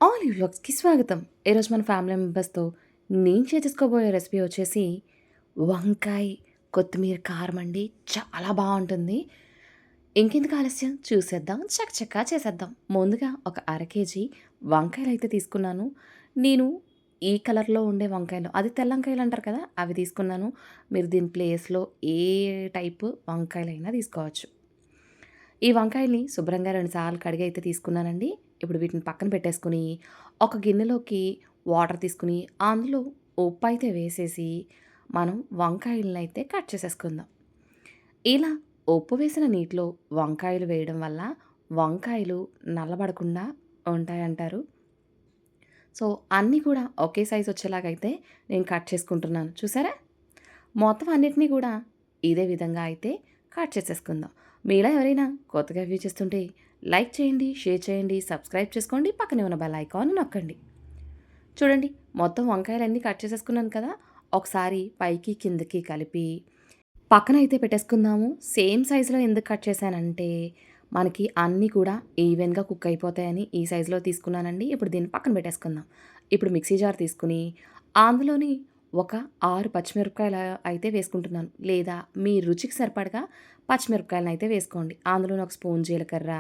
All ఈ వ్లాగ్స్‌కి స్వాగతం. ఈరోజు మన ఫ్యామిలీ మెంబర్స్‌తో నేను చేసుకోబోయే రెసిపీ వచ్చేసి వంకాయ కొత్తిమీర కారం అండి. చాలా బావుంటుంది. ఇంకెందుకు ఆలస్యం చూసేద్దాం. చకచకా చేసేద్దాం. ముందుగా ఒక అర కేజీ వంకాయలైతే తీసుకున్నాను. నేను ఈ కలర్‌లో ఉండే వంకాయలు అది తెల్లంకాయలు అంటారు కదా! అవి తీసుకున్నాను. మీరు దీని ప్లేస్‌లో ఏ టైపు వంకాయలైనా తీసుకోవచ్చు. ఈ వంకాయల్ని శుభ్రంగా 2 సార్లు కడిగి అయితే తీసుకున్నానండి. ఇప్పుడు వీటిని పక్కన పెట్టేసుకొని, ఒక గిన్నెలోకి వాటర్ తీసుకొని, అందులో ఉప్పయితే వేసేసి, మనం వంకాయలనైతే కట్ చేసేసుకుందాం. ఇలా ఉప్పు వేసిన నీటిలో వంకాయలు వేయడం వల్ల, వంకాయలు నల్లబడకుండా ఉంటాయంటారు. సో, అన్నీ కూడా ఒకే సైజ్ వచ్చేలాగైతే నేను కట్ చేసుకుంటున్నాను. చూసారా? మొత్తం అన్నిటిని కూడా ఇదే విధంగా అయితే కట్ చేసేసుకుందాం. మీలో ఎవరైనా కొత్తగా వ్యూ చేస్తుంటే లైక్ చేయండి, షేర్ చేయండి, సబ్స్క్రైబ్ చేసుకోండి, పక్కనే ఉన్న బెల్ ఐకాన్ నొక్కండి. చూడండి, మొత్తం వంకాయలన్నీ కట్ చేసేసుకున్నాను కదా! ఒకసారి పైకి కిందకి కలిపి పక్కన అయితే పెట్టేసుకుందాము. సేమ్ సైజులో ఎందుకు కట్ చేశానంటే, మనకి అన్నీ కూడా ఈవెన్‌గా కుక్ అయిపోతాయని ఈ సైజులో తీసుకున్నానండి. ఇప్పుడు దీన్ని పక్కన పెట్టేసుకుందాం. ఇప్పుడు మిక్సీ జార్ తీసుకొని, అందులోని ఒక 6 పచ్చిమిరపకాయలు అయితే వేసుకుంటున్నాను. లేదా మీ రుచికి సరిపడగా పచ్చిమిరపకాయలనైతే వేసుకోండి. అందులోని ఒక స్పూన్ జీలకర్ర,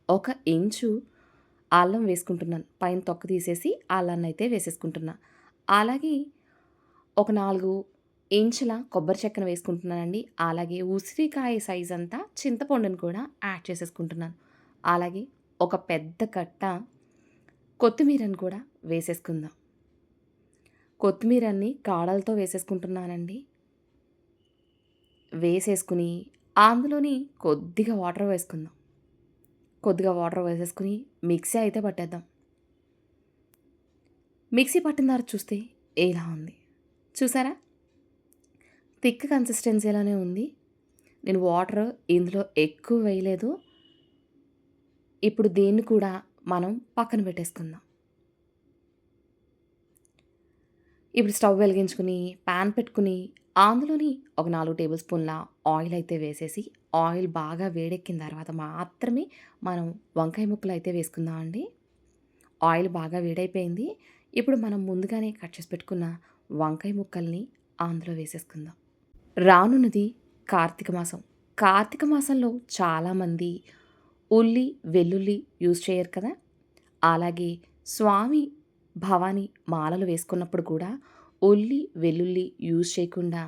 ఒక ఇంచు అల్లం వేసుకుంటున్నాను. పైన తొక్క తీసేసి అల్లాన్నయితే వేసేసుకుంటున్నా. అలాగే ఒక 4 ఇంచుల కొబ్బరి చెక్కన వేసుకుంటున్నానండి. అలాగే ఉసిరికాయ సైజంతా చింతపండును కూడా యాడ్ చేసేసుకుంటున్నాను. అలాగే ఒక పెద్ద కట్ట కొత్తిమీరను కూడా వేసేసుకుందాం. కొత్తిమీరని కాడలతో వేసేసుకుంటున్నానండి. వేసేసుకుని అందులోని కొద్దిగా వాటర్ వేసుకుందాం. కొద్దిగా వాటర్ వేసేసుకుని మిక్సీ అయితే పట్టేద్దాం. మిక్సీ పట్టిన తర్వాత చూస్తే ఇలా ఉంది. చూసారా? థిక్ కన్సిస్టెన్సీలోనే ఉంది. నేను వాటర్ ఇందులో ఎక్కువ వేయలేదు. ఇప్పుడు దీన్ని కూడా మనం పక్కన పెట్టేసుకుందాం. ఇప్పుడు స్టవ్ వెలిగించుకుని, పాన్ పెట్టుకుని, అందులోని ఒక 4 టేబుల్ స్పూన్ల ఆయిల్ అయితే వేసేసి, ఆయిల్ బాగా వేడెక్కిన తర్వాత మాత్రమే మనం వంకాయ ముక్కలైతే వేసుకుందామండి. ఆయిల్ బాగా వేడైపోయింది. ఇప్పుడు మనం ముందుగానే కట్ చేసి పెట్టుకున్న వంకాయ ముక్కల్ని అందులో వేసేసుకుందాం. రానున్నది కార్తీక మాసం. కార్తీక మాసంలో చాలామంది ఉల్లి, వెల్లుల్లి యూజ్ చేయరు కదా! అలాగే స్వామి భవాని మాలలు వేసుకున్నప్పుడు కూడా ఉల్లి, వెల్లుల్లి యూజ్ చేయకుండా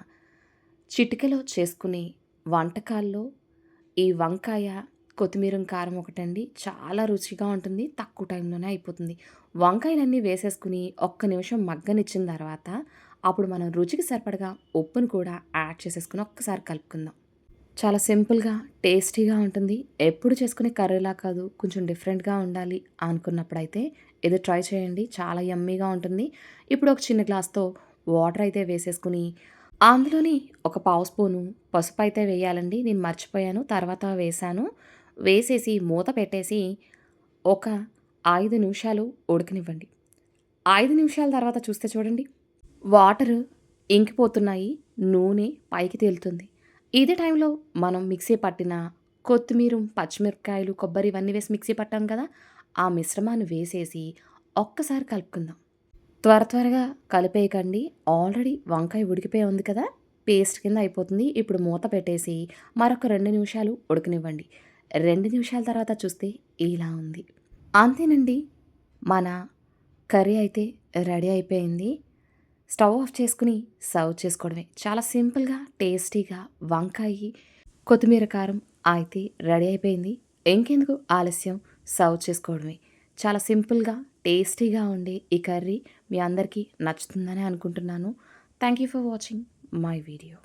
చిటికెలో చేసుకునే వంటకాల్లో ఈ వంకాయ, కొత్తిమీర కారం ఒకటండి. చాలా రుచిగా ఉంటుంది. తక్కువ టైంలోనే అయిపోతుంది. వంకాయలన్నీ వేసేసుకుని ఒక్క నిమిషం మగ్గనిచ్చిన తర్వాత అప్పుడు మనం రుచికి సరిపడగా ఉప్పును కూడా యాడ్ చేసేసుకొని ఒక్కసారి కలుపుకుందాం. చాలా సింపుల్‌గా, టేస్టీగా ఉంటుంది. ఎప్పుడు చేసుకునే కర్రీలా కాదు, కొంచెం డిఫరెంట్‌గా ఉండాలి అనుకున్నప్పుడైతే ఇది ట్రై చేయండి. చాలా యమ్మీగా ఉంటుంది. ఇప్పుడు ఒక చిన్న గ్లాస్‌తో వాటర్ అయితే వేసేసుకొని, అందులోని ఒక పావు స్పూను పసుపయితే వేయాలండి. నేను మర్చిపోయాను. తర్వాత వేశాను. వేసేసి మూత పెట్టేసి ఒక 5 నిమిషాలు ఉడకనివ్వండి. 5 నిమిషాల తర్వాత చూస్తే చూడండి, వాటరు ఇంకిపోతున్నాయి. నూనె పైకి తేలుతుంది. ఇదే టైంలో మనం మిక్సీ పట్టిన కొత్తిమీర, పచ్చిమిరపకాయలు, కొబ్బరి ఇవన్నీ వేసి మిక్సీ పట్టాం కదా! ఆ మిశ్రమాన్ని వేసేసి ఒక్కసారి కలుపుకుందాం. త్వరగా కలిపేయకండి. ఆల్రెడీ వంకాయ ఉడికిపోయి ఉంది కదా! పేస్ట్ కింద అయిపోతుంది. ఇప్పుడు మూత పెట్టేసి మరొక 2 నిమిషాలు ఉడకనివ్వండి. 2 నిమిషాల తర్వాత చూస్తే ఇలా ఉంది. అంతేనండి. మన కర్రీ అయితే రెడీ అయిపోయింది. స్టవ్ ఆఫ్ చేసుకొని సర్వ్ చేసుకోవడమే. చాలా సింపుల్‌గా, టేస్టీగా వంకాయి, కొత్తిమీర కారం అయితే రెడీ అయిపోయింది. ఇంకెందుకు ఆలస్యం సర్వ్ చేసుకోవడమే. చాలా సింపుల్‌గా, టేస్టీగా ఉండే ఈ కర్రీ మీ అందరికీ నచ్చుతుందని అనుకుంటున్నాను. Thank you for watching my video.